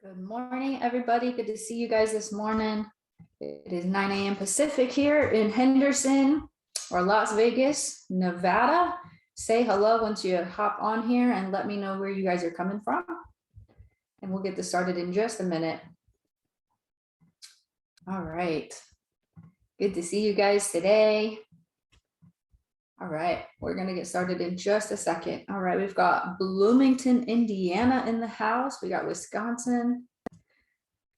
Good morning, everybody. Good to see you guys this morning. It is 9 a.m. Pacific here in Henderson or Las Vegas, Nevada. Say hello once you hop on here and let me know where you guys are coming from. And we'll get this started in just a minute. All right. Good to see you guys today. All right, we're going to get started in just a second. All right, we've got Bloomington, Indiana in the house. We got Wisconsin.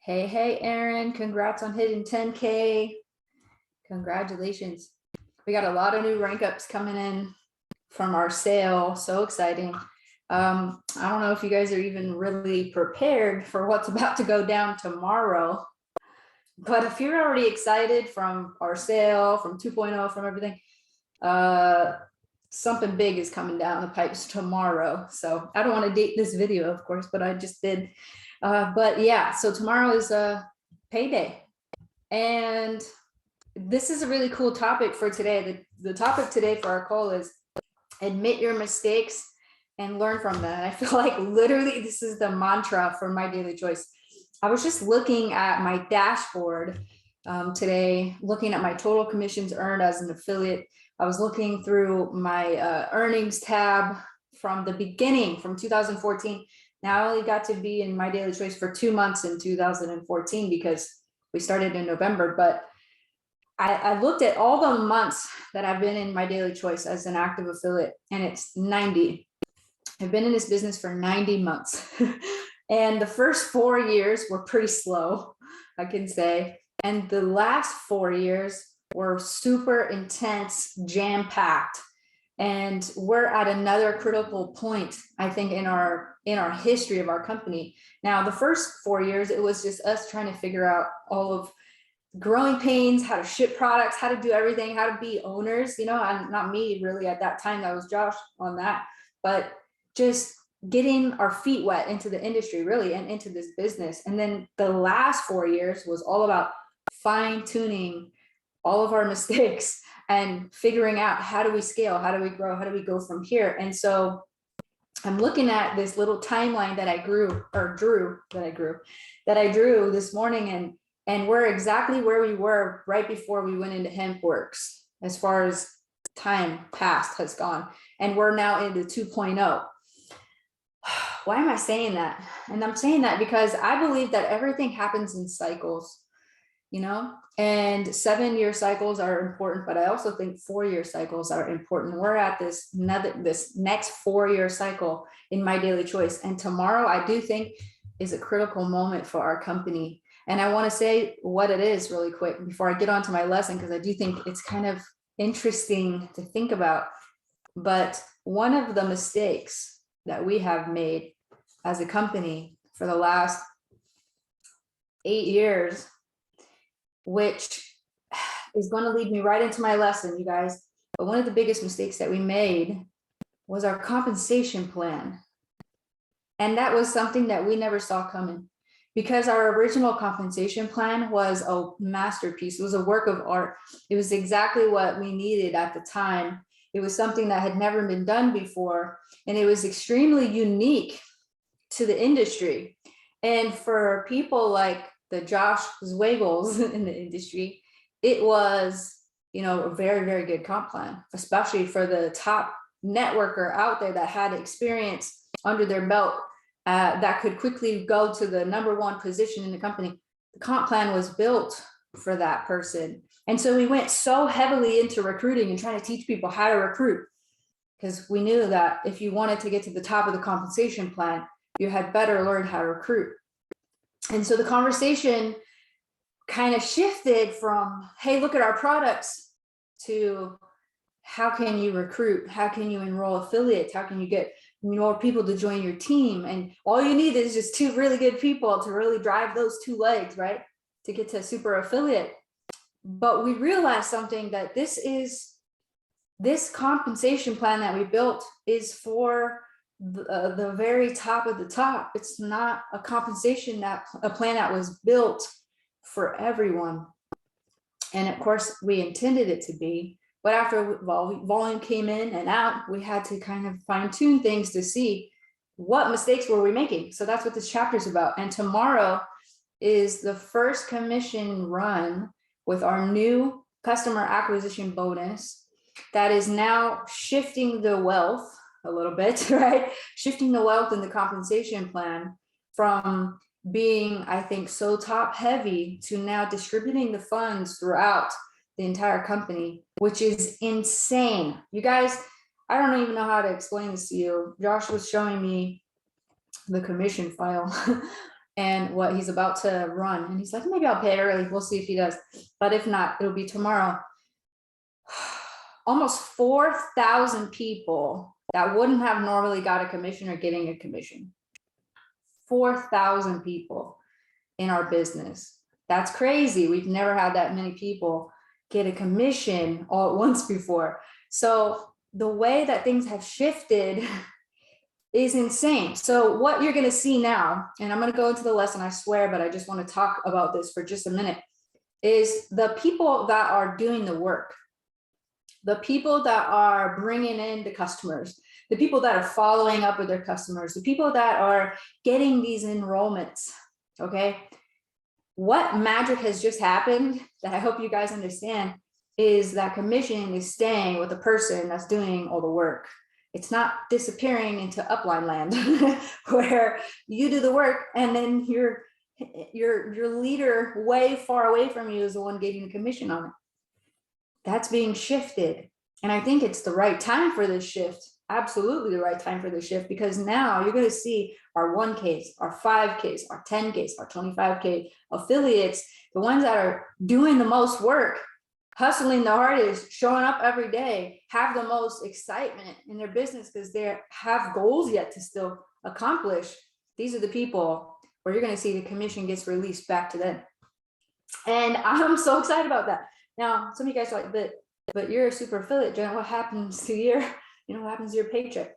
Hey, Aaron, congrats on hitting 10K. Congratulations. We got a lot of new rank ups coming in from our sale. So exciting. I don't know if you guys are even really prepared for what's about to go down tomorrow. But if you're already excited from our sale, from 2.0, from everything, something big is coming down the pipes tomorrow. So I don't want to date this video, of course, but I just did. But yeah, so tomorrow is a payday. And this is a really cool topic for today. The topic today for our call is admit your mistakes and learn from them. And I feel like literally this is the mantra for My Daily Choice. I was just looking at my dashboard today, looking at my total commissions earned as an affiliate. I was looking through my earnings tab from the beginning, from 2014. Now I only got to be in My Daily Choice for 2 months in 2014 because we started in November. But I looked at all the months that I've been in My Daily Choice as an active affiliate, and it's 90. I've been in this business for 90 months. And the first 4 years were pretty slow, I can say. And the last 4 years were super intense, jam-packed. And we're at another critical point, I think, in our history of our company. Now, the first 4 years, it was just us trying to figure out all of growing pains, how to ship products, how to do everything, how to be owners, and not me really at that time, that was Josh on that, but just getting our feet wet into the industry really and into this business. And then the last 4 years was all about fine-tuning all of our mistakes and figuring out how do we scale, how do we grow, how do we go from here. And so I'm looking at this little timeline that I drew this morning, and we're exactly where we were right before we went into HempWorks as far as time past has gone. And we're now into 2.0. Why am I saying that? And I'm saying that because I believe that everything happens in cycles, and 7-year cycles are important, but I also think 4-year cycles are important. We're at this next 4-year cycle in My Daily Choice. And tomorrow I do think is a critical moment for our company. And I want to say what it is really quick before I get on to my lesson, because I do think it's kind of interesting to think about. But one of the mistakes that we have made as a company for the last 8 years, which is going to lead me right into my lesson, you guys. But one of the biggest mistakes that we made was our compensation plan. And that was something that we never saw coming, because our original compensation plan was a masterpiece. It was a work of art. It was exactly what we needed at the time. It was something that had never been done before, and it was extremely unique to the industry. And for people like the Josh Zwagils in the industry, it was, a very, very good comp plan, especially for the top networker out there that had experience under their belt that could quickly go to the #1 position in the company. The comp plan was built for that person. And so we went so heavily into recruiting and trying to teach people how to recruit, because we knew that if you wanted to get to the top of the compensation plan, you had better learn how to recruit. And so the conversation kind of shifted from, hey, look at our products, to how can you recruit? How can you enroll affiliates? How can you get more people to join your team? And all you need is just 2 really good people to really drive those 2 legs, right? To get to super affiliate. But we realized something, that this compensation plan that we built is for the very top of the top. It's not a a plan that was built for everyone. And of course we intended it to be, but after volume came in and out, we had to kind of fine tune things to see what mistakes were we making? So that's what this chapter is about. And tomorrow is the first commission run with our new customer acquisition bonus that is now shifting the wealth a little bit, right? Shifting the wealth in the compensation plan from being, I think, so top heavy to now distributing the funds throughout the entire company, which is insane. You guys, I don't even know how to explain this to you. Josh was showing me the commission file and what he's about to run. And he's like, maybe I'll pay early. We'll see if he does. But if not, it'll be tomorrow. Almost 4,000 people that wouldn't have normally got a commission are getting a commission. 4,000 people in our business. That's crazy. We've never had that many people get a commission all at once before. So the way that things have shifted is insane. So what you're going to see now, and I'm going to go into the lesson, I swear, but I just want to talk about this for just a minute, is the people that are doing the work, the people that are bringing in the customers, the people that are following up with their customers, the people that are getting these enrollments, okay? What magic has just happened that I hope you guys understand is that commission is staying with the person that's doing all the work. It's not disappearing into upline land where you do the work and then your leader way far away from you is the one getting the commission on it. That's being shifted. And I think it's the right time for this shift. Absolutely the right time for the shift, because now you're going to see our 1Ks, our 5Ks, our 10Ks, our 25K affiliates, the ones that are doing the most work, hustling the hardest, showing up every day, have the most excitement in their business because they have goals yet to still accomplish. These are the people where you're going to see the commission gets released back to them. And I'm so excited about that. Now, some of you guys are like, but you're a super affiliate, Jenna. What happens to your, what happens to your paycheck?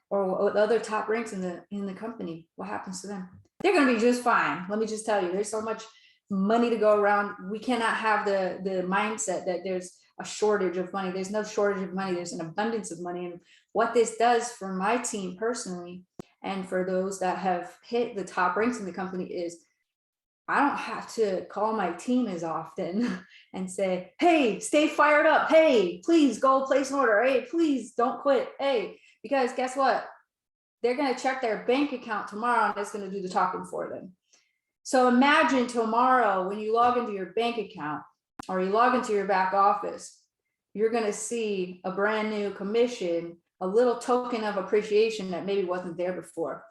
Or the other top ranks in the company? What happens to them? They're going to be just fine. Let me just tell you, there's so much money to go around. We cannot have the mindset that there's a shortage of money. There's no shortage of money. There's an abundance of money. And what this does for my team personally, and for those that have hit the top ranks in the company, is I don't have to call my team as often and say, hey, stay fired up. Hey, please go place an order. Hey, please don't quit. Hey, because guess what? They're going to check their bank account tomorrow and it's going to do the talking for them. So imagine tomorrow when you log into your bank account or you log into your back office, you're going to see a brand new commission, a little token of appreciation that maybe wasn't there before.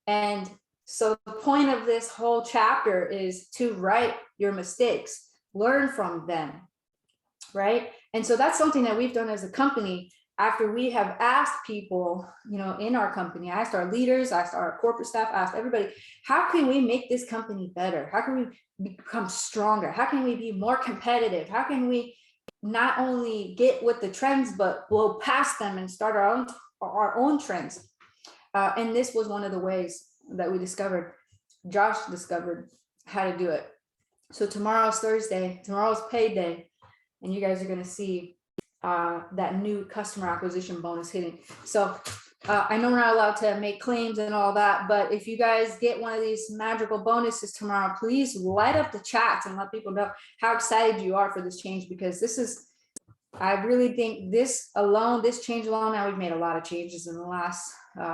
And so the point of this whole chapter is to write your mistakes, learn from them, right? And so that's something that we've done as a company. After we have asked people, in our company, I asked our leaders, I asked our corporate staff, I asked everybody, how can we make this company better? How can we become stronger? How can we be more competitive? How can we not only get with the trends, but blow past them and start our own trends? And this was one of the ways that we discovered. Josh discovered how to do it. So tomorrow's Thursday, tomorrow's payday, and you guys are going to see that new customer acquisition bonus hitting. So I know we're not allowed to make claims and all that, but if you guys get one of these magical bonuses tomorrow, please light up the chats and let people know how excited you are for this change, because I really think this change alone, now we've made a lot of changes in the last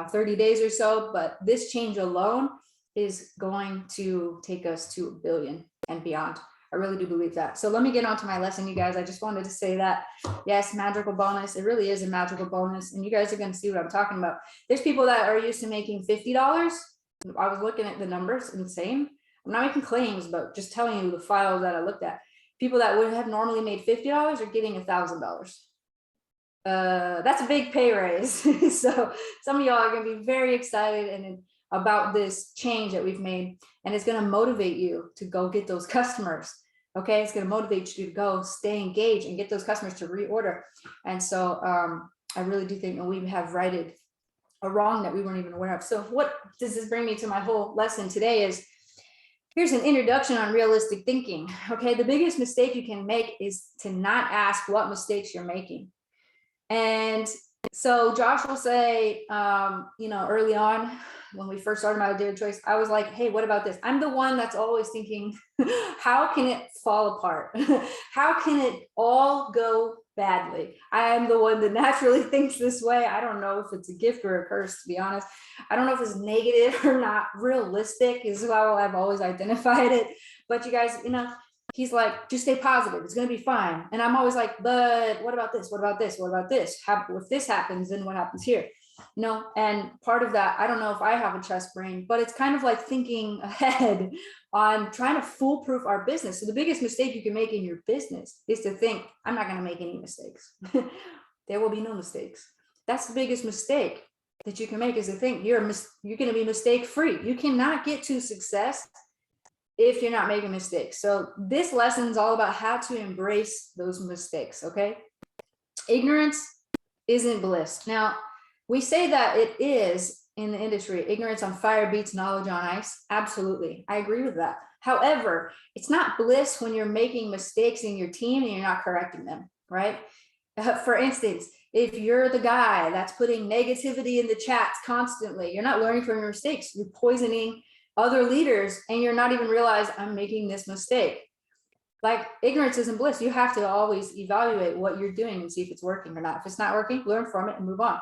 30 days or so, but this change alone is going to take us to $1 billion and beyond. I really do believe that. So let me get on to my lesson, you guys. I just wanted to say that, yes, magical bonus. It really is a magical bonus. And you guys are going to see what I'm talking about. There's people that are used to making $50. I was looking at the numbers, insane. I'm not making claims, but just telling you the files that I looked at. People that would have normally made $50 are getting $1,000. That's a big pay raise. So some of y'all are going to be very excited and about this change that we've made, and it's going to motivate you to go get those customers. Okay, it's going to motivate you to go stay engaged and get those customers to reorder. And so I really do think that we have righted a wrong that we weren't even aware of. So what does this bring me to? My whole lesson today is, here's an introduction on realistic thinking. Okay, the biggest mistake you can make is to not ask what mistakes you're making. And So Josh will say, early on when we first started MyDailyChoice, I was like, hey, what about this? I'm the one that's always thinking, how can it fall apart? How can it all go badly? I am the one that naturally thinks this way. I don't know if it's a gift or a curse, to be honest. I don't know if it's negative or not. Realistic is how I've always identified it. But you guys, he's like, just stay positive. It's going to be fine. And I'm always like, but what about this? What about this? What about this? If this happens, then what happens here? And part of that, I don't know if I have a chest brain, but it's kind of like thinking ahead on trying to foolproof our business. So the biggest mistake you can make in your business is to think, I'm not going to make any mistakes. There will be no mistakes. That's the biggest mistake that you can make, is to think you're going to be mistake free. You cannot get to success if you're not making mistakes. So this lesson is all about how to embrace those mistakes, okay? Ignorance isn't bliss. Now, we say that it is in the industry. Ignorance on fire beats knowledge on ice. Absolutely, I agree with that. However, it's not bliss when you're making mistakes in your team and you're not correcting them, right? For instance, if you're the guy that's putting negativity in the chats constantly, you're not learning from your mistakes. You're poisoning other leaders and you're not even realize I'm making this mistake. Like, ignorance isn't bliss. You have to always evaluate what you're doing and see if it's working or not. If it's not working, learn from it and move on.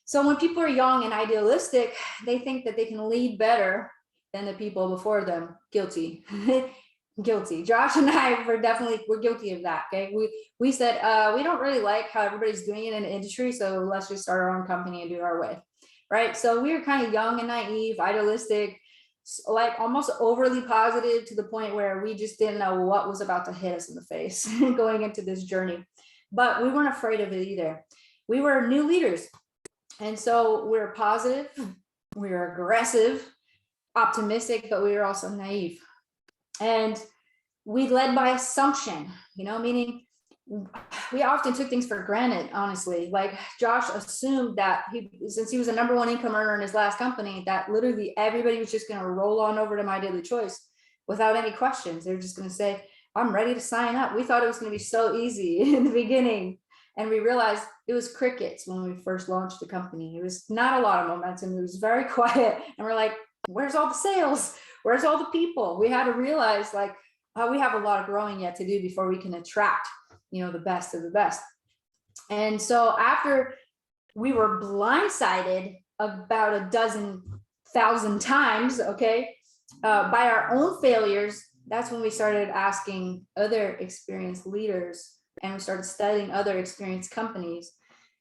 So when people are young and idealistic, they think that they can lead better than the people before them. Guilty. Guilty. Josh and I we're guilty of that. Okay. We said we don't really like how everybody's doing it in the industry, so let's just start our own company and do it our way. Right. So we were kind of young and naive, idealistic, like almost overly positive to the point where we just didn't know what was about to hit us in the face going into this journey. But we weren't afraid of it either. We were new leaders. And so we're positive, we're aggressive, optimistic, but we were also naive. And we led by assumption, meaning we often took things for granted, honestly. Like Josh assumed that since he was a #1 income earner in his last company, that literally everybody was just going to roll on over to MyDailyChoice without any questions. They're just going to say, I'm ready to sign up. We thought it was going to be so easy in the beginning. And we realized it was crickets when we first launched the company. It was not a lot of momentum. It was very quiet. And we're like, where's all the sales? Where's all the people? We had to realize, like, we have a lot of growing yet to do before we can attract, the best of the best. And so after we were blindsided about 12,000 times, okay, by our own failures, that's when we started asking other experienced leaders, and we started studying other experienced companies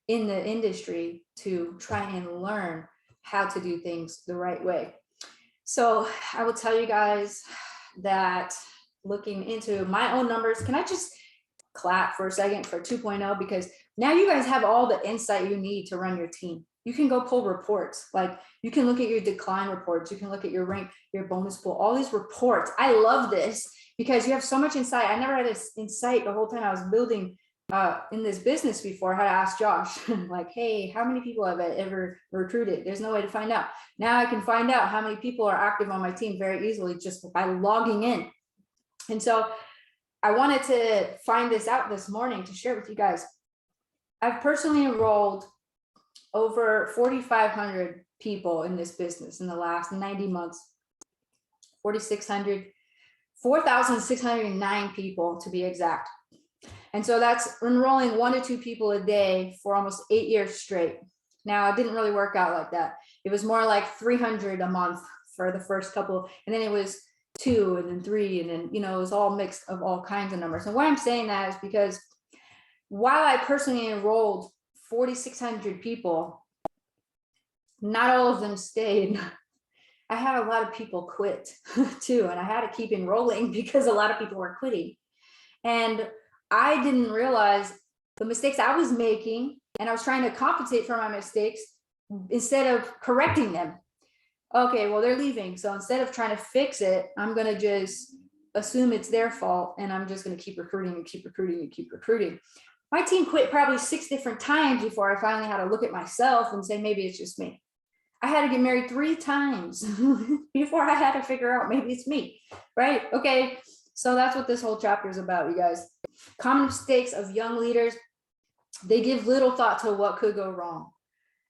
in the industry to try and learn how to do things the right way. So I will tell you guys that looking into my own numbers, can I just clap for a second for 2.0? Because now you guys have all the insight you need to run your team. You can go pull reports. Like, you can look at your decline reports. You can look at your rank, your bonus pool, all these reports. I love this because you have so much insight. I never had this insight the whole time I was building in this business before. I had to ask Josh, like, hey, how many people have I ever recruited? There's no way to find out. Now I can find out how many people are active on my team very easily just by logging in. And so I wanted to find this out this morning to share with you guys. I've personally enrolled over 4,500 people in this business in the last 90 months. 4,609 people to be exact. And so that's enrolling 1 to 2 people a day for almost 8 years straight. Now, it didn't really work out like that. It was more like 300 a month for the first couple, and then it was 2 and then 3, and then, it was all mixed of all kinds of numbers. And why I'm saying that is because while I personally enrolled 4,600 people, not all of them stayed. I had a lot of people quit too, and I had to keep enrolling because a lot of people were quitting. And I didn't realize the mistakes I was making, and I was trying to compensate for my mistakes instead of correcting them. Okay, well, they're leaving. So instead of trying to fix it, I'm going to just assume it's their fault, and I'm just going to keep recruiting and keep recruiting and keep recruiting. My team quit probably 6 different times before I finally had to look at myself and say, maybe it's just me. I had to get married 3 times before I had to figure out maybe it's me, right? Okay, so that's what this whole chapter is about, you guys. Common mistakes of young leaders. They give little thought to what could go wrong.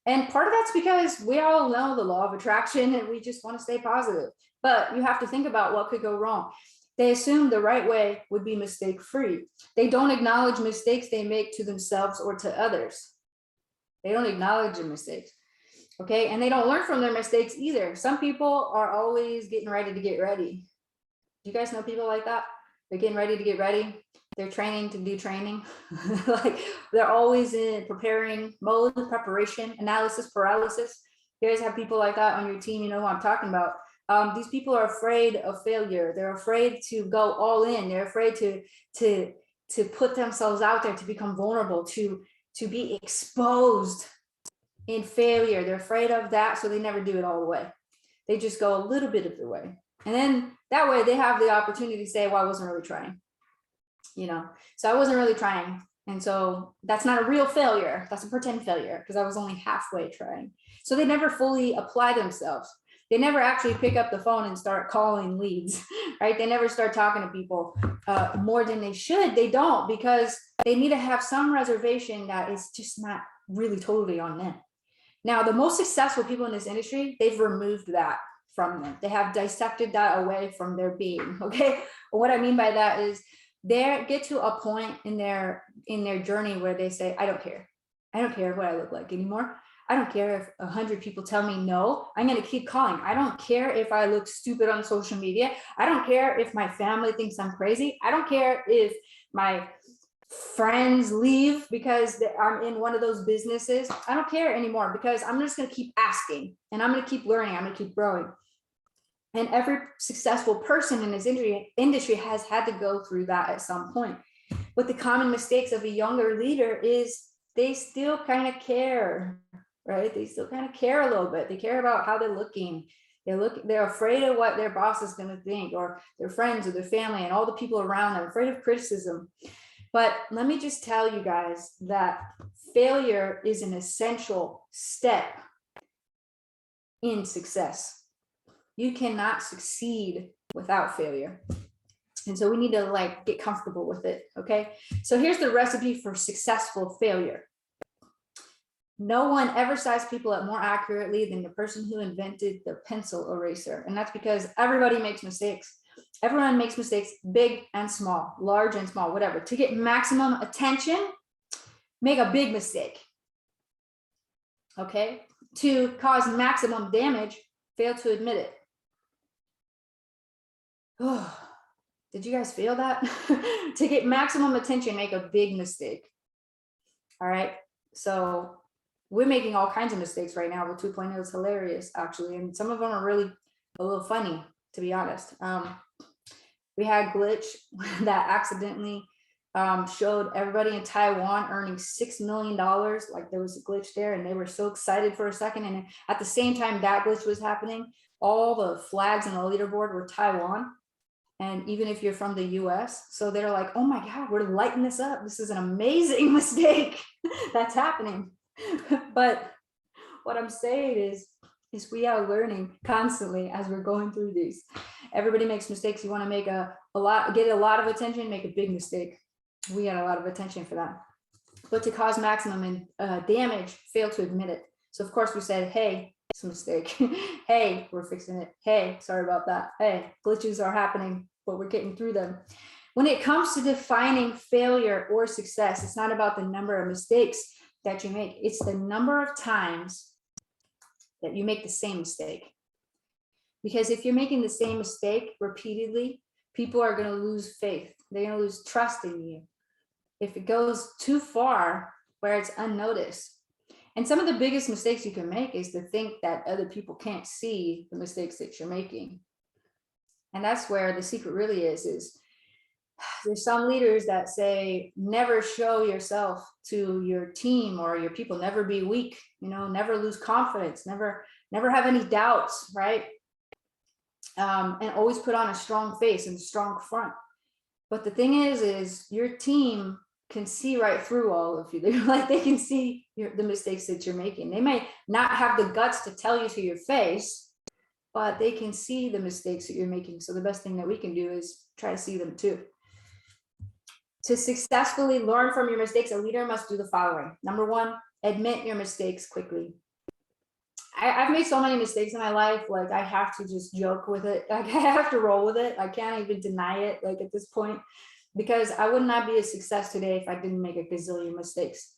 And part of that's because we all know the law of attraction and we just want to stay positive. But you have to think about what could go wrong. They assume the right way would be mistake-free. They don't acknowledge mistakes they make to themselves or to others. They don't acknowledge their mistakes. Okay. And they don't learn from their mistakes either. Some people are always getting ready to get ready. Do you guys know people like that? They're getting ready to get ready. They're training to do training. Like they're always in preparing mode, preparation, analysis, paralysis. You guys have people like that on your team. You know who I'm talking about. These people are afraid of failure. They're afraid to go all in. They're afraid to put themselves out there, to become vulnerable, to be exposed in failure. They're afraid of that, so they never do it all the way. They just go a little bit of the way. And then that way they have the opportunity to say, well, I wasn't really trying. You know, so I wasn't really trying. And so that's not a real failure. That's a pretend failure because I was only halfway trying. So they never fully apply themselves. They never actually pick up the phone and start calling leads, right? They never start talking to people more than they should. They don't, because they need to have some reservation that is just not really totally on them. Now, the most successful people in this industry, they've removed that from them. They have dissected that away from their being, okay? What I mean by that is they get to a point in their journey where they say, I don't care. I don't care what I look like anymore. I don't care if 100 people tell me no, I'm going to keep calling. I don't care if I look stupid on social media. I don't care if my family thinks I'm crazy. I don't care if my friends leave because I'm in one of those businesses. I don't care anymore because I'm just going to keep asking and I'm going to keep learning. I'm going to keep growing. And every successful person in this industry has had to go through that at some point. But the common mistakes of a younger leader is they still kind of care, right? They still kind of care a little bit. They care about how they're looking. They're afraid of what their boss is going to think, or their friends or their family and all the people around them, afraid of criticism. But let me just tell you guys that failure is an essential step in success. You cannot succeed without failure. And so we need to get comfortable with it. Okay. So here's the recipe for successful failure. No one ever sized people up more accurately than the person who invented the pencil eraser. And that's because everybody makes mistakes. Everyone makes mistakes, big and small, large and small, whatever. To get maximum attention, make a big mistake. Okay. To cause maximum damage, fail to admit it. Oh, did you guys feel that? To get maximum attention, make a big mistake. All right. So we're making all kinds of mistakes right now with 2.0. It's hilarious, actually. And some of them are really a little funny, to be honest. We had a glitch that accidentally showed everybody in Taiwan earning $6 million. Like there was a glitch there and they were so excited for a second. And at the same time that glitch was happening, all the flags on the leaderboard were Taiwan. And even if you're from the US, so they're like, oh my God, we're lighting this up. This is an amazing mistake that's happening. But what I'm saying is we are learning constantly as we're going through these. Everybody makes mistakes. You want to make get a lot of attention, make a big mistake. We got a lot of attention for that. But to cause maximum damage, fail to admit it. So of course we said, hey, it's a mistake. Hey, we're fixing it. Hey, sorry about that. Hey, glitches are happening, but we're getting through them. When it comes to defining failure or success, it's not about the number of mistakes that you make. It's the number of times that you make the same mistake. Because if you're making the same mistake repeatedly, people are going to lose faith. They're going to lose trust in you. If it goes too far where it's unnoticed. And some of the biggest mistakes you can make is to think that other people can't see the mistakes that you're making. And that's where the secret really is there's some leaders that say, never show yourself to your team or your people, never be weak, never lose confidence, never have any doubts, right? And always put on a strong face and a strong front. But the thing is your team can see right through all of you. They can see the mistakes that you're making. They may not have the guts to tell you to your face, but they can see the mistakes that you're making. So the best thing that we can do is try to see them too. To successfully learn from your mistakes, a leader must do the following. Number one, admit your mistakes quickly. I've made so many mistakes in my life, like I have to just joke with it. Like I have to roll with it. I can't even deny it, like at this point, because I would not be a success today if I didn't make a gazillion mistakes.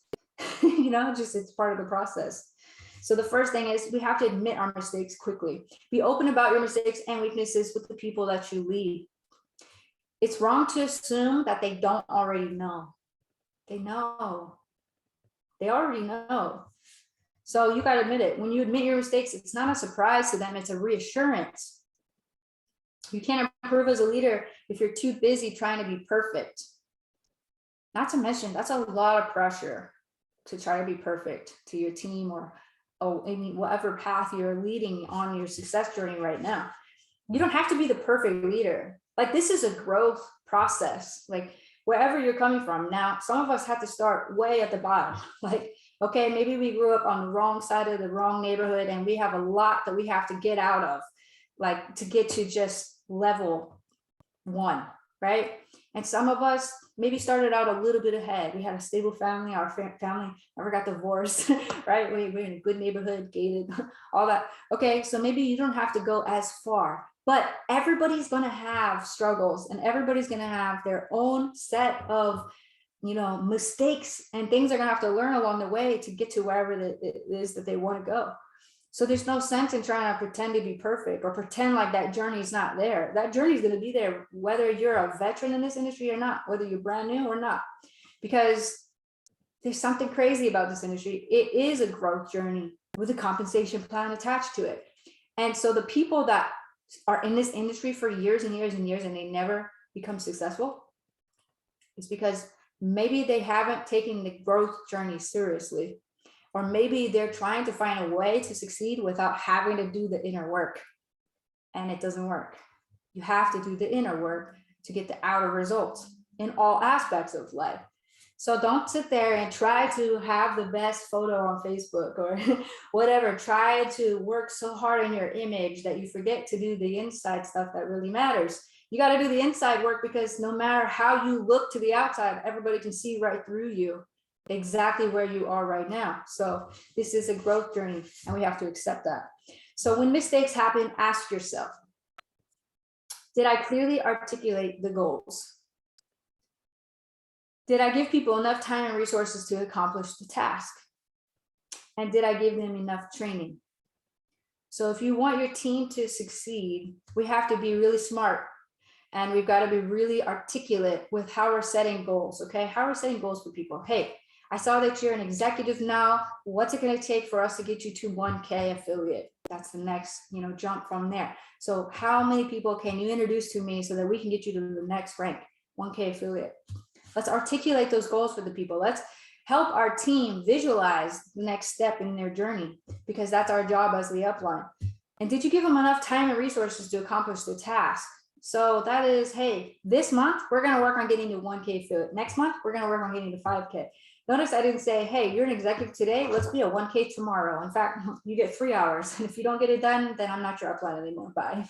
You know, just it's part of the process. So the first thing is we have to admit our mistakes quickly. Be open about your mistakes and weaknesses with the people that you lead. It's wrong to assume that they don't already know. They know. They already know. So you got to admit it. When you admit your mistakes, it's not a surprise to them. It's a reassurance. You can't improve as a leader if you're too busy trying to be perfect. Not to mention, that's a lot of pressure to try to be perfect to your team or whatever path you're leading on your success journey right now. You don't have to be the perfect leader. Like this is a growth process. Like wherever you're coming from. Now, some of us have to start way at the bottom. Like, okay, maybe we grew up on the wrong side of the wrong neighborhood and we have a lot that we have to get out of, like to get to just level 1, right? And some of us maybe started out a little bit ahead. We had a stable family, our family never got divorced, right? We're in a good neighborhood, gated, all that. Okay, so maybe you don't have to go as far, but everybody's gonna have struggles and everybody's gonna have their own set of, you know, mistakes and things they're gonna have to learn along the way to get to wherever it is that they wanna go. So there's no sense in trying to pretend to be perfect or pretend like that journey is not there. That journey is going to be there, whether you're a veteran in this industry or not, whether you're brand new or not, because there's something crazy about this industry. It is a growth journey with a compensation plan attached to it. And so the people that are in this industry for years and years and years and they never become successful, it's because maybe they haven't taken the growth journey seriously. Or maybe they're trying to find a way to succeed without having to do the inner work. And it doesn't work. You have to do the inner work to get the outer results in all aspects of life. So don't sit there and try to have the best photo on Facebook or whatever. Try to work so hard on your image that you forget to do the inside stuff that really matters. You got to do the inside work because no matter how you look to the outside, everybody can see right through you. Exactly where you are right now. So this is a growth journey and we have to accept that. So when mistakes happen, ask yourself, did I clearly articulate the goals? Did I give people enough time and resources to accomplish the task? And did I give them enough training? So if you want your team to succeed, we have to be really smart and we've got to be really articulate with how we're setting goals. Okay, how we're setting goals for people. Hey, I saw that you're an executive now. What's it going to take for us to get you to 1K affiliate? That's the next, jump from there. So how many people can you introduce to me so that we can get you to the next rank, 1K affiliate? Let's articulate those goals for the people. Let's help our team visualize the next step in their journey because that's our job as the upline. And did you give them enough time and resources to accomplish the task? So that is, hey, this month, we're going to work on getting to 1K affiliate. Next month, we're going to work on getting to 5K. Notice I didn't say, hey, you're an executive today. Let's be a 1K tomorrow. In fact, you get 3 hours. And if you don't get it done, then I'm not your upline anymore. Bye.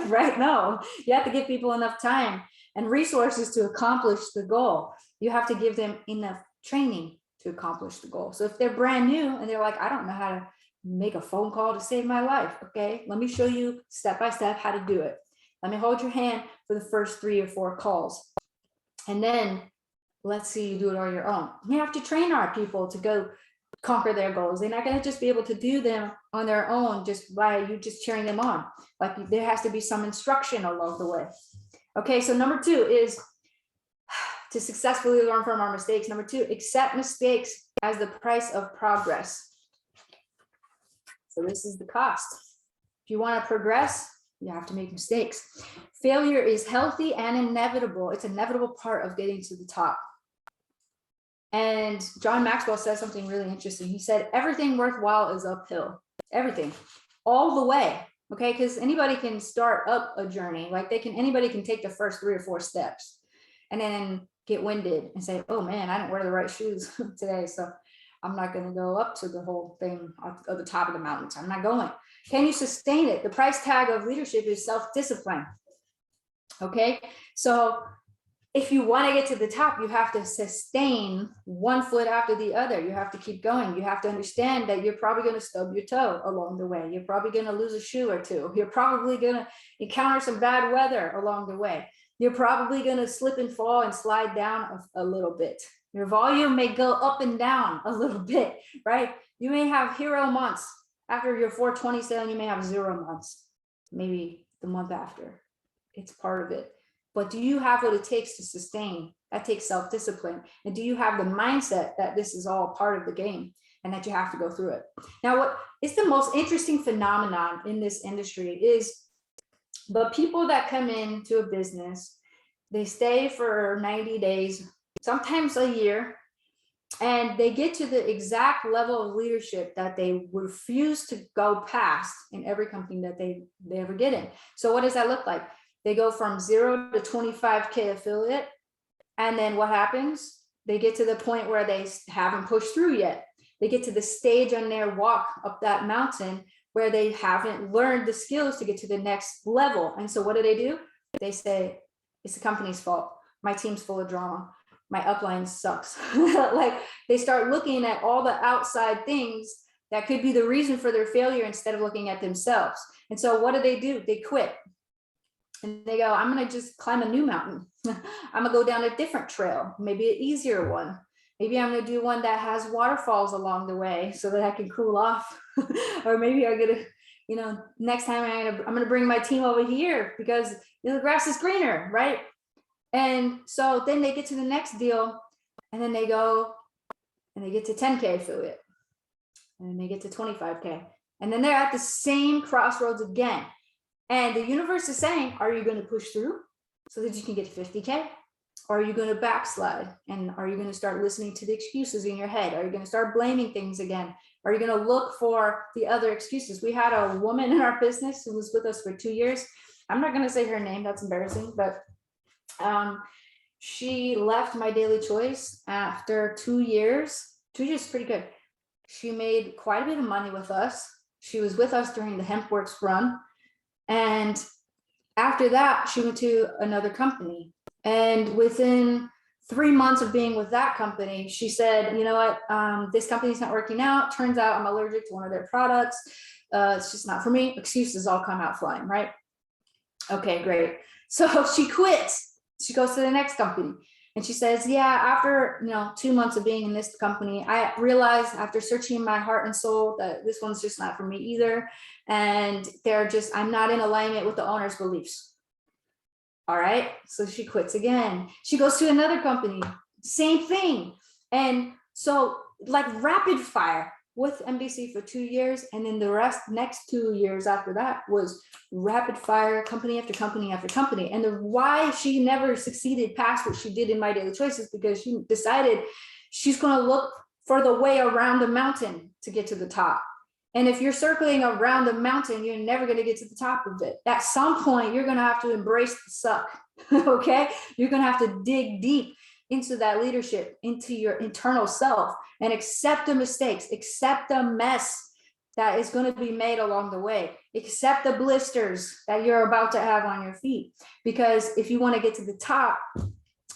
Right? No, you have to give people enough time and resources to accomplish the goal. You have to give them enough training to accomplish the goal. So if they're brand new and they're like, I don't know how to make a phone call to save my life. Okay, let me show you step by step how to do it. Let me hold your hand for the first 3 or 4 calls. And then let's see you do it on your own. We have to train our people to go conquer their goals. They're not going to just be able to do them on their own just by you just cheering them on. Like there has to be some instruction along the way. Okay, so number 2 is to successfully learn from our mistakes. Number 2, accept mistakes as the price of progress. So this is the cost. If you want to progress, you have to make mistakes. Failure is healthy and inevitable. It's an inevitable part of getting to the top. And John Maxwell said something really interesting. He said, everything worthwhile is uphill. Everything, all the way. Okay, because anybody can start up a journey. Like anybody can take the first 3 or 4 steps and then get winded and say, oh man, I didn't wear the right shoes today. So I'm not going to go up to the whole thing at the top of the mountains. I'm not going. Can you sustain it? The price tag of leadership is self-discipline. Okay, so if you want to get to the top, you have to sustain one foot after the other. You have to keep going. You have to understand that you're probably going to stub your toe along the way. You're probably going to lose a shoe or two. You're probably going to encounter some bad weather along the way. You're probably going to slip and fall and slide down a little bit. Your volume may go up and down a little bit, right? You may have hero months. After your 427, you may have 0 months, maybe the month after. It's part of it. But do you have what it takes to sustain? That takes self-discipline. And do you have the mindset that this is all part of the game and that you have to go through it? Now, what is the most interesting phenomenon in this industry is the people that come into a business, they stay for 90 days, sometimes a year, and they get to the exact level of leadership that they refuse to go past in every company that they ever get in. So what does that look like? They go from 0 to 25K affiliate. And then what happens? They get to the point where they haven't pushed through yet. They get to the stage on their walk up that mountain where they haven't learned the skills to get to the next level. And so what do? They say, it's the company's fault. My team's full of drama. My upline sucks. Like they start looking at all the outside things that could be the reason for their failure instead of looking at themselves. And so what do? They quit. And they go, I'm going to just climb a new mountain. I'm going to go down a different trail, maybe an easier one. Maybe I'm going to do one that has waterfalls along the way so that I can cool off. Or maybe I'm going to, next time I'm going to bring my team over here because the grass is greener, right? And so then they get to the next deal and then they go and they get to 10K affiliate and then they get to 25K. And then they're at the same crossroads again. And the universe is saying, are you going to push through so that you can get to 50K? Or are you going to backslide? And are you going to start listening to the excuses in your head? Are you going to start blaming things again? Are you going to look for the other excuses? We had a woman in our business who was with us for 2 years. I'm not going to say her name. That's embarrassing. But she left MyDailyChoice after 2 years. 2 years is pretty good. She made quite a bit of money with us. She was with us during the HempWorks run. And after that, she went to another company. And within 3 months of being with that company, she said, you know what, this company's not working out. Turns out I'm allergic to one of their products. It's just not for me. Excuses all come out flying, right? Okay, great. So she quits. She goes to the next company. And she says, yeah, after 2 months of being in this company, I realized after searching my heart and soul that this one's just not for me either. And I'm not in alignment with the owner's beliefs. All right. So she quits again. She goes to another company, same thing. And so like rapid fire with MDC for 2 years. And then the next 2 years after that was rapid fire, company after company after company. And why she never succeeded past what she did in MyDailyChoice is because she decided she's going to look for the way around the mountain to get to the top. And if you're circling around the mountain, you're never going to get to the top of it. At some point, you're going to have to embrace the suck. Okay. You're going to have to dig deep into that leadership, into your internal self, and accept the mistakes, accept the mess that is going to be made along the way, accept the blisters that you're about to have on your feet. Because if you want to get to the top,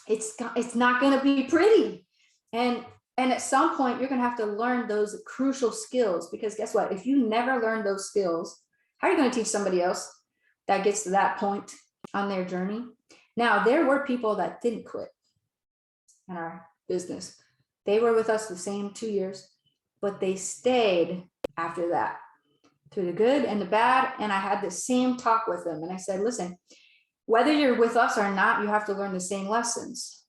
it's not going to be pretty. And at some point, you're going to have to learn those crucial skills, because guess what? If you never learn those skills, how are you going to teach somebody else that gets to that point on their journey? Now, there were people that didn't quit in our business. They were with us the same 2 years, but they stayed after that through the good and the bad. And I had the same talk with them. And I said, listen, whether you're with us or not, you have to learn the same lessons.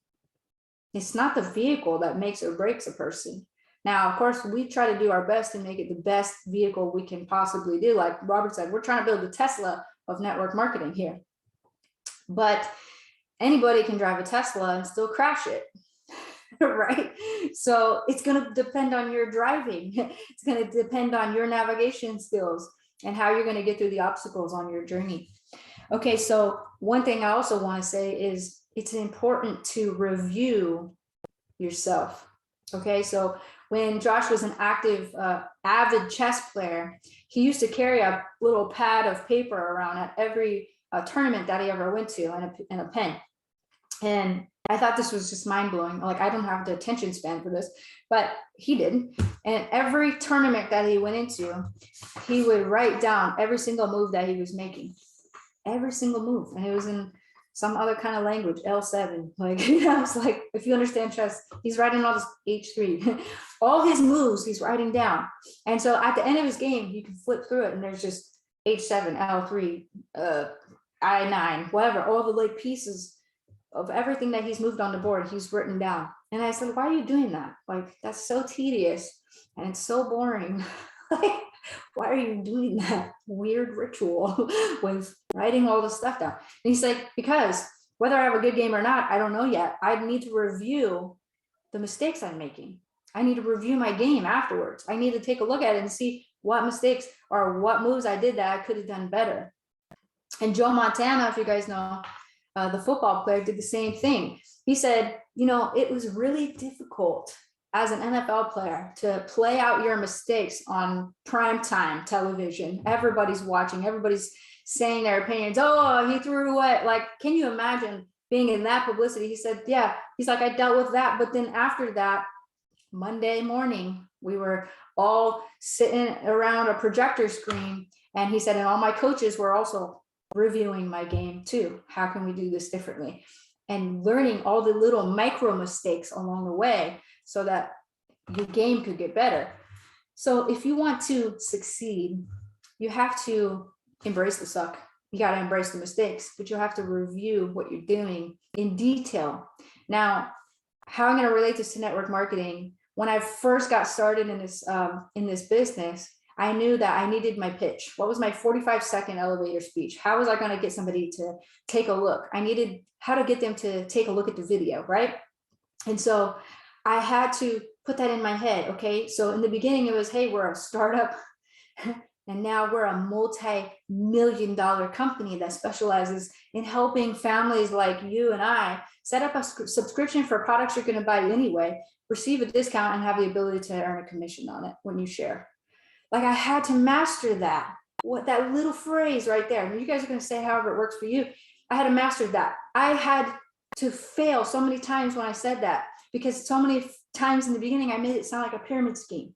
It's not the vehicle that makes or breaks a person. Now, of course, we try to do our best to make it the best vehicle we can possibly do. Like Robert said, we're trying to build the Tesla of network marketing here. But anybody can drive a Tesla and still crash it. Right? So it's going to depend on your driving. It's going to depend on your navigation skills and how you're going to get through the obstacles on your journey. Okay, so one thing I also want to say is it's important to review yourself. Okay, so when Josh was an active, avid chess player, he used to carry a little pad of paper around at every tournament that he ever went to, and a pen. And I thought this was just mind blowing. Like, I don't have the attention span for this, but he did. And every tournament that he went into, he would write down every single move that he was making, every single move. And it was in some other kind of language, L7. Like, you know, it's like, if you understand chess, he's writing all this H3, all his moves he's writing down. And so at the end of his game, you can flip through it and there's just H7, L3, I9, whatever, all the like pieces of everything that he's moved on the board, he's written down. And I said, why are you doing that? Like, that's so tedious and it's so boring. Like, why are you doing that weird ritual with writing all this stuff down? And he's like, because whether I have a good game or not, I don't know yet. I need to review the mistakes I'm making. I need to review my game afterwards. I need to take a look at it and see what mistakes or what moves I did that I could have done better. And Joe Montana, if you guys know, the football player, did the same thing. He said, you know, it was really difficult as an NFL player to play out your mistakes on primetime television. Everybody's watching, everybody's saying their opinions. Oh, he threw what? Like, can you imagine being in that publicity? He said, yeah, he's like, I dealt with that. But then after that, Monday morning, we were all sitting around a projector screen. And he said, and all my coaches were also reviewing my game too. How can we do this differently? And learning all the little micro mistakes along the way so that your game could get better. So if you want to succeed, you have to embrace the suck. You got to embrace the mistakes, but you have to review what you're doing in detail. Now, how I'm going to relate this to network marketing, when I first got started in this business, I knew that I needed my pitch. What was my 45-second elevator speech? How was I going to get somebody to take a look? I needed how to get them to take a look at the video, right? And so I had to put that in my head. Okay, so in the beginning it was, hey, we're a startup, and now we're a multi-million-dollar company that specializes in helping families like you and I set up a subscription for products you're going to buy anyway, receive a discount, and have the ability to earn a commission on it when you share. Like, I had to master that, what that little phrase right there. And you guys are going to say however it works for you. I had to master that. I had to fail so many times when I said that, because so many times in the beginning I made it sound like a pyramid scheme,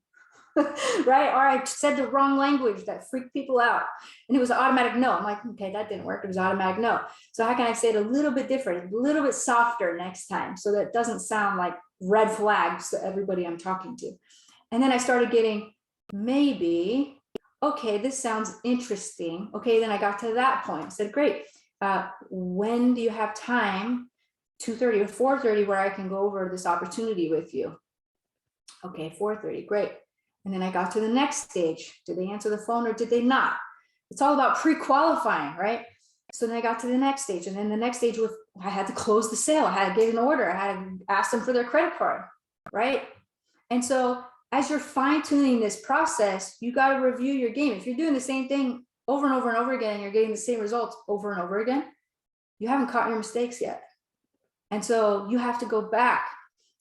right? Or I said the wrong language that freaked people out, and it was an automatic no. I'm like, okay, that didn't work. It was automatic no. So how can I say it a little bit different, a little bit softer next time, so that it doesn't sound like red flags to everybody I'm talking to? And then I started getting, maybe, okay, this sounds interesting. Okay, then I got to that point. I said, great. When do you have time? 2:30 or 4:30, where I can go over this opportunity with you. Okay, 4:30, great. And then I got to the next stage. Did they answer the phone or did they not? It's all about pre-qualifying, right? So then I got to the next stage, and then the next stage I had to close the sale. I had to get an order. I had to ask them for their credit card, right? And so as you're fine-tuning this process, you got to review your game. If you're doing the same thing over and over and over again, and you're getting the same results over and over again, you haven't caught your mistakes yet. And so you have to go back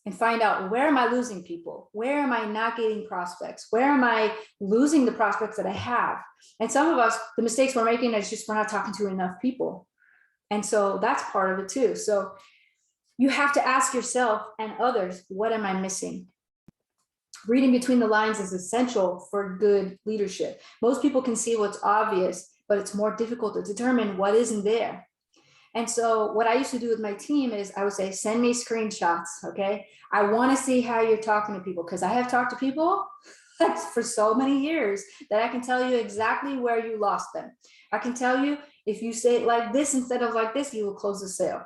and find out, where am I losing people? Where am I not getting prospects? Where am I losing the prospects that I have? And some of us, the mistakes we're making is just we're not talking to enough people. And so that's part of it too. So you have to ask yourself and others, what am I missing? Reading between the lines is essential for good leadership. Most people can see what's obvious, but it's more difficult to determine what isn't there. And so what I used to do with my team is I would say, send me screenshots, okay? I want to see how you're talking to people, because I have talked to people for so many years that I can tell you exactly where you lost them. I can tell you, if you say it like this instead of like this, you will close the sale.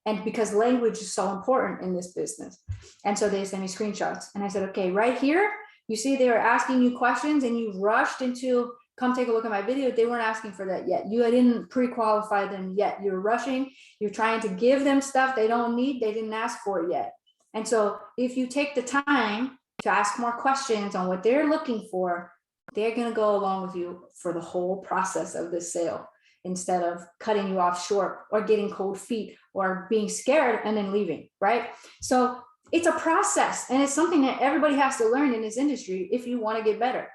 And because language is so important in this business. And so they sent me screenshots, and I said, okay, right here, you see they were asking you questions and you rushed into, come take a look at my video. They weren't asking for that yet. You didn't pre-qualify them yet. You're rushing. You're trying to give them stuff they don't need. They didn't ask for it yet. And so if you take the time to ask more questions on what they're looking for, they're going to go along with you for the whole process of this sale, instead of cutting you off short or getting cold feet or being scared and then leaving, right? So it's a process, and it's something that everybody has to learn in this industry if you want to get better.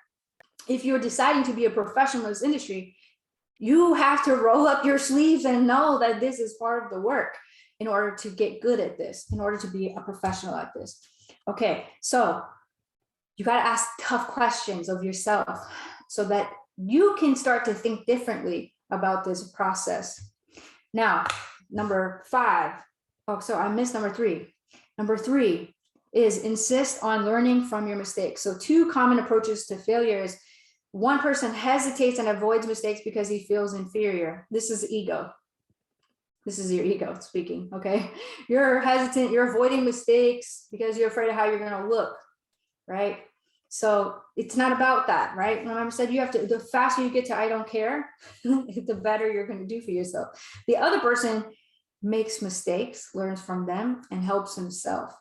If you're deciding to be a professional in this industry, you have to roll up your sleeves and know that this is part of the work. in order to get good at this, in order to be a professional at this. Okay, so you got to ask tough questions of yourself so that you can start to think differently about this process. Now, number 5. Oh, so I missed number 3. Number 3 is insist on learning from your mistakes. So 2 common approaches to failure is one person hesitates and avoids mistakes because he feels inferior. This is ego. This is your ego speaking, okay? You're hesitant, you're avoiding mistakes because you're afraid of how you're gonna look, right? So it's not about that, right? Remember I said you have to, the faster you get to I don't care, the better you're gonna do for yourself. The other person makes mistakes, learns from them, and helps himself.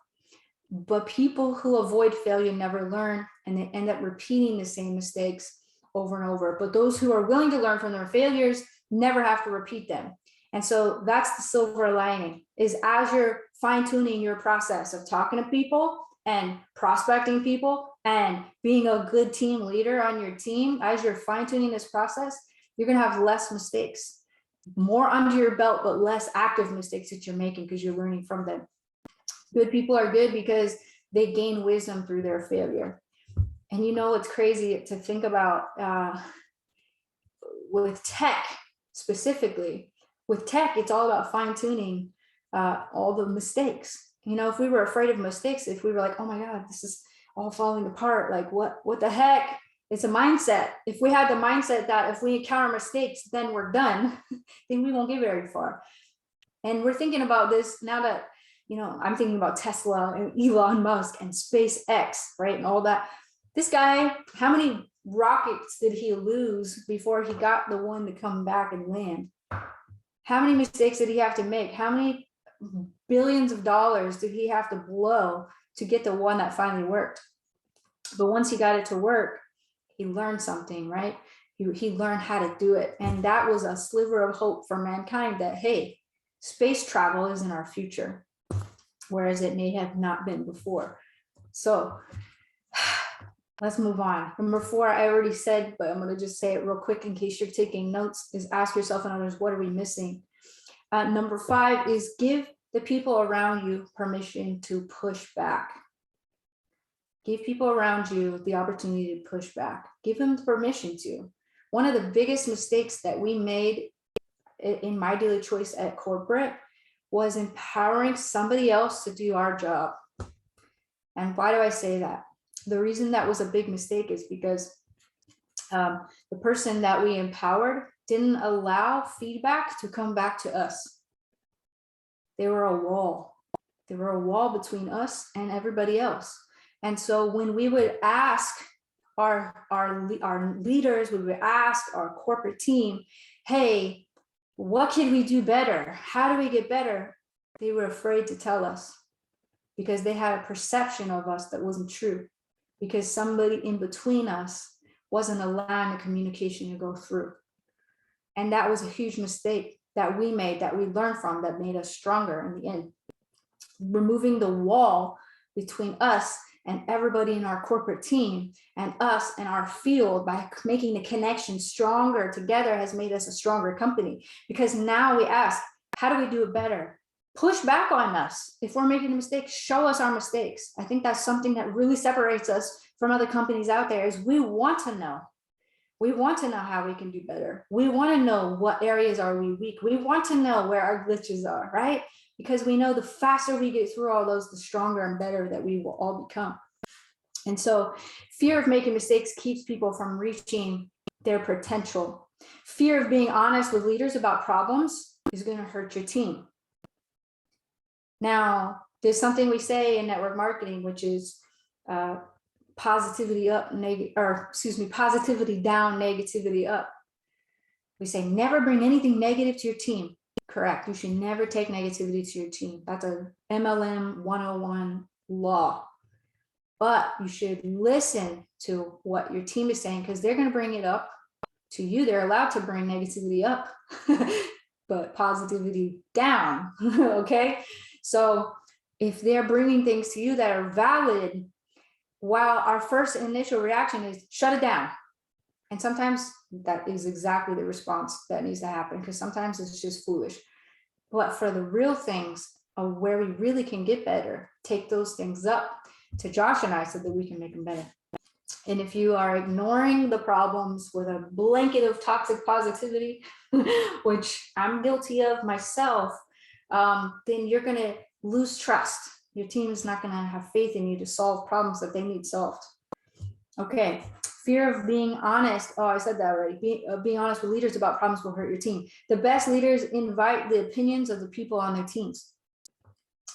But people who avoid failure never learn, and they end up repeating the same mistakes over and over. But those who are willing to learn from their failures never have to repeat them. And so that's the silver lining, is as you're fine-tuning your process of talking to people and prospecting people and being a good team leader on your team, as you're fine-tuning this process, you're going to have less mistakes, more under your belt, but less active mistakes that you're making because you're learning from them. Good people are good because they gain wisdom through their failure. And you know, it's crazy to think about with tech specifically. With tech, it's all about fine-tuning all the mistakes. You know, if we were afraid of mistakes, if we were like, oh my God, this is all falling apart, like what the heck? It's a mindset. If we had the mindset that if we encounter mistakes, then we're done, then we won't get very far. And we're thinking about this now that, you know, I'm thinking about Tesla and Elon Musk and SpaceX, right? And all that. This guy, how many rockets did he lose before he got the one to come back and land? How many mistakes did he have to make? How many billions of dollars did he have to blow to get the one that finally worked? But once he got it to work, he learned something, right? He learned how to do it. And that was a sliver of hope for mankind that, hey, space travel is in our future, whereas it may have not been before. So let's move on. Number 4, I already said, but I'm going to just say it real quick in case you're taking notes, is ask yourself and others, what are we missing? Number 5 is give the people around you permission to push back. Give people around you the opportunity to push back. Give them the permission to. One of the biggest mistakes that we made in My Daily Choice at corporate was empowering somebody else to do our job. And why do I say that? The reason that was a big mistake is because the person that we empowered didn't allow feedback to come back to us. They were a wall. They were a wall between us and everybody else. And so when we would ask our leaders, we would ask our corporate team, hey, what can we do better? How do we get better? They were afraid to tell us because they had a perception of us that wasn't true, because somebody in between us wasn't allowing the communication to go through. And that was a huge mistake that we made, that we learned from, that made us stronger in the end. Removing the wall between us and everybody in our corporate team and us and our field by making the connection stronger together has made us a stronger company. Because now we ask, how do we do it better? Push back on us. If we're making a mistake, show us our mistakes. I think that's something that really separates us from other companies out there, is we want to know. We want to know how we can do better. We want to know what areas are we weak. We want to know where our glitches are, right? Because we know the faster we get through all those, the stronger and better that we will all become. And so fear of making mistakes keeps people from reaching their potential. Fear of being honest with leaders about problems is going to hurt your team. Now, there's something we say in network marketing, which is positivity up, positivity down, negativity up. We say never bring anything negative to your team. Correct. You should never take negativity to your team. That's a MLM 101 law. But you should listen to what your team is saying, because they're going to bring it up to you. They're allowed to bring negativity up, but positivity down. Okay. So if they're bringing things to you that are valid, while our first initial reaction is shut it down. And sometimes that is exactly the response that needs to happen, because sometimes it's just foolish. But for the real things of where we really can get better, take those things up to Josh and I so that we can make them better. And if you are ignoring the problems with a blanket of toxic positivity, which I'm guilty of myself, then you're going to lose trust. Your team is not going to have faith in you to solve problems that they need solved. Okay. Fear of being honest. Oh, I said that already. Being honest with leaders about problems will hurt your team. The best leaders invite the opinions of the people on their teams.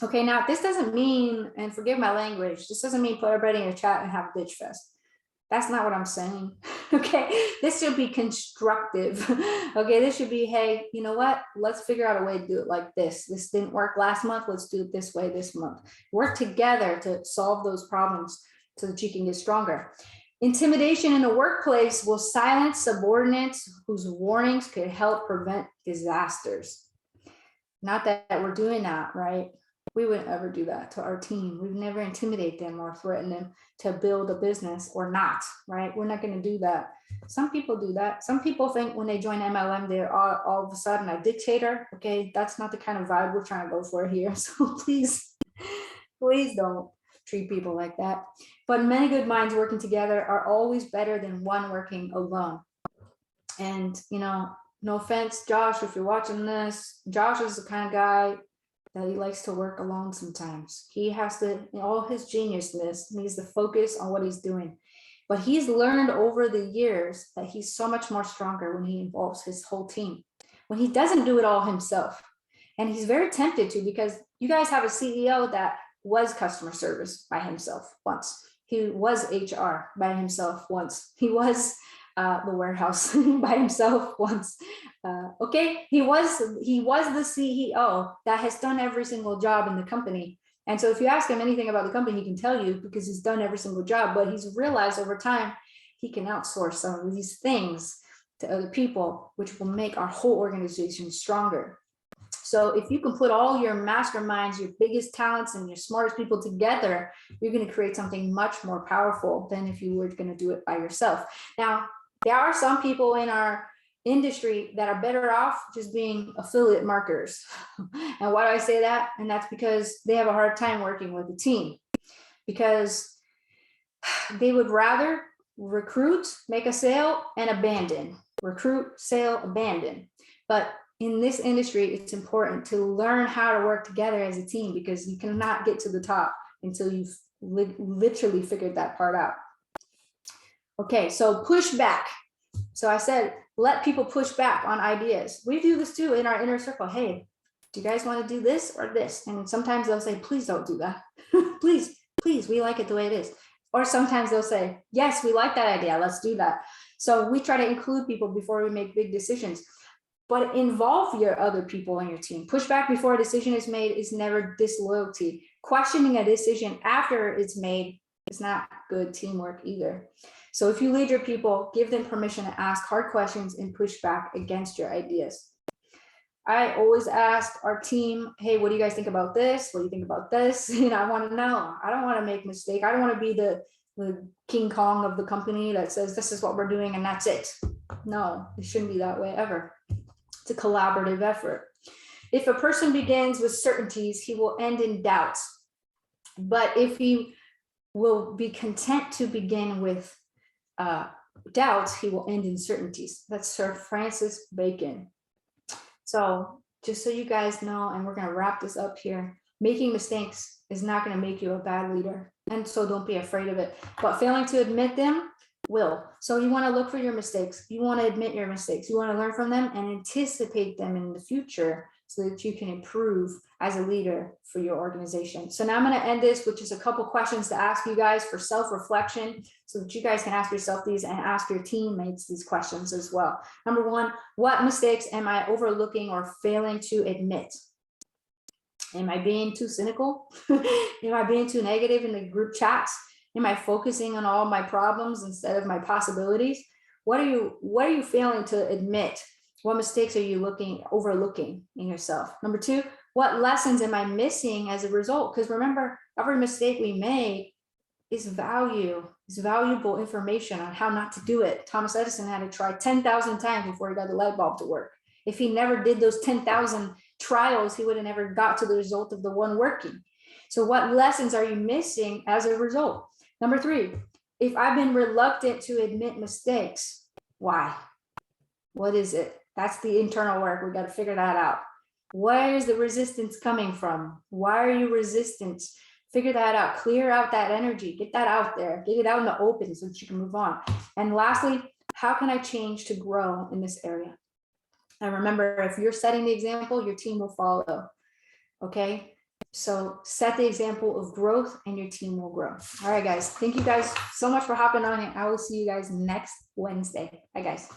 Okay, now this doesn't mean, and forgive my language, this doesn't mean put everybody in a chat and have a bitch fest. That's not what I'm saying. Okay, this should be constructive. Okay, this should be, hey, you know what? Let's figure out a way to do it like this. This didn't work last month. Let's do it this way this month. Work together to solve those problems so that you can get stronger. Intimidation in the workplace will silence subordinates whose warnings could help prevent disasters. Not that we're doing that, right? We wouldn't ever do that to our team. We'd never intimidate them or threaten them to build a business or not, right? We're not going to do that. Some people do that. Some people think when they join MLM, they're all of a sudden a dictator. Okay, that's not the kind of vibe we're trying to go for here. So please don't treat people like that. But many good minds working together are always better than one working alone. And, you know, no offense, Josh, if you're watching this, Josh is the kind of guy that he likes to work alone sometimes. He has to, all his geniusness needs to focus on what he's doing. But he's learned over the years that he's so much more stronger when he involves his whole team, when he doesn't do it all himself. And he's very tempted to, because you guys have a CEO that was customer service by himself once. He was HR by himself once. He was the warehouse by himself once. Okay, he was the CEO that has done every single job in the company. And so if you ask him anything about the company, he can tell you because he's done every single job, but he's realized over time he can outsource some of these things to other people, which will make our whole organization stronger. So if you can put all your masterminds, your biggest talents and your smartest people together, you're going to create something much more powerful than if you were going to do it by yourself. Now, there are some people in our industry that are better off just being affiliate marketers. And why do I say that? And that's because they have a hard time working with a team, because they would rather recruit, make a sale, and abandon. Recruit, sale, abandon. But in this industry, it's important to learn how to work together as a team, because you cannot get to the top until you've literally figured that part out. Okay, so push back. So I said, let people push back on ideas. We do this too in our inner circle. Hey, do you guys want to do this or this? And sometimes they'll say, please don't do that. Please, we like it the way it is. Or sometimes they'll say, yes, we like that idea. Let's do that. So we try to include people before we make big decisions. But involve your other people in your team. Pushback before a decision is made is never disloyalty. Questioning a decision after it's made is not good teamwork either. So if you lead your people, give them permission to ask hard questions and push back against your ideas. I always ask our team, hey, what do you guys think about this? What do you think about this? You know, I want to know. I don't want to make a mistake. I don't want to be the King Kong of the company that says this is what we're doing and that's it. No, it shouldn't be that way ever. It's a collaborative effort. If a person begins with certainties, he will end in doubts. But if he will be content to begin with doubts, he will end in certainties. That's Sir Francis Bacon. So just so you guys know, and we're going to wrap this up here, making mistakes is not going to make you a bad leader. And so don't be afraid of it. But failing to admit them will. So you want to look for your mistakes. You want to admit your mistakes. You want to learn from them and anticipate them in the future so that you can improve as a leader for your organization. So now I'm going to end this with just a couple questions to ask you guys for self-reflection so that you guys can ask yourself these and ask your teammates these questions as well. Number one, what mistakes am I overlooking or failing to admit? Am I being too cynical? Am I being too negative in the group chats? Am I focusing on all my problems instead of my possibilities? What are you failing to admit? What mistakes are you overlooking in yourself? Number two, what lessons am I missing as a result? Because remember, every mistake we make is valuable information on how not to do it. Thomas Edison had to try 10,000 times before he got the light bulb to work. If he never did those 10,000 trials, he would have never got to the result of the one working. So what lessons are you missing as a result? Number 3, if I've been reluctant to admit mistakes, why? What is it? That's the internal work. We got to figure that out. Where is the resistance coming from? Why are you resistant? Figure that out. Clear out that energy. Get that out there. Get it out in the open so that you can move on. And lastly, how can I change to grow in this area? And remember, if you're setting the example, your team will follow. Okay? So set the example of growth and your team will grow. All right, guys. Thank you guys so much for hopping on, and I will see you guys next Wednesday. Bye, guys.